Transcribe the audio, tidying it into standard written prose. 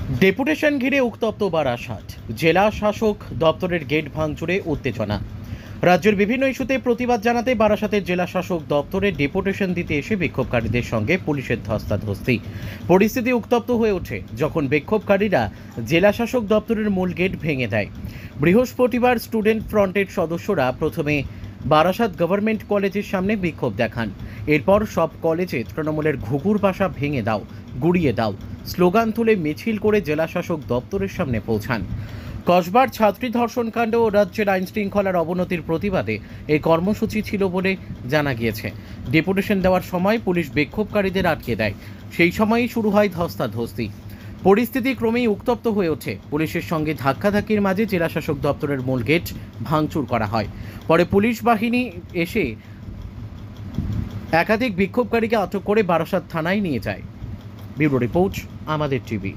Deputation ঘিরে উত্তপ্ত বারাসাত। জেলা শাসক দপ্তরের গেট ভাঙচুরে উত্তেজনা। রাজ্যের বিভিন্ন ইস্যুতে প্রতিবাদ জানাতে বারাসাতের জেলা শাসক দপ্তরে ডেপুটেশন দিতে এসে বিক্ষোভকারীদের সঙ্গে পুলিশের ধস্তাধস্তি। পরিস্থিতি উত্তপ্ত হয়ে ওঠে যখন বিক্ষোভকারীরা জেলা শাসক দপ্তরের মূল গেট ভেঙে দেয়। বৃহস্পতিবার স্টুডেন্ট ফ্রন্টের সদস্যরা প্রথমে বারাসাত গভর্নমেন্ট কলেজের সামনে বিক্ষোভ দেখান। এরপর সব কলেজে তৃণমূলের ঘুঘুর বাসা ভেঙে দাও, গুড়িয়ে দাও স্লোগান তুলে মিছিল করে জেলা শাসক দপ্তরের সামনে পৌঁছান। কসবার ছাত্রী ধর্ষণকাণ্ড ও রাজ্যের আইন শৃঙ্খলার অবনতির প্রতিবাদে এই কর্মসূচি ছিল বলে জানা গিয়েছে। ডেপুটেশন দেওয়ার সময় পুলিশ বিক্ষোভকারীদের আটকে দেয়। সেই সময়ই শুরু হয় ধস্তাধস্তি। পরিস্থিতি ক্রমেই উত্তপ্ত হয়ে ওঠে। পুলিশের সঙ্গে ধাক্কাধাক্কির মাঝে জেলা শাসক দপ্তরের মূল গেট ভাঙচুর করা হয়। পরে পুলিশ বাহিনী এসে একাধিক বিক্ষোভকারীকে আটক করে বারাসাত থানায় নিয়ে যায়। ব্যুরো রিপোর্ট, আমাদের টিভি।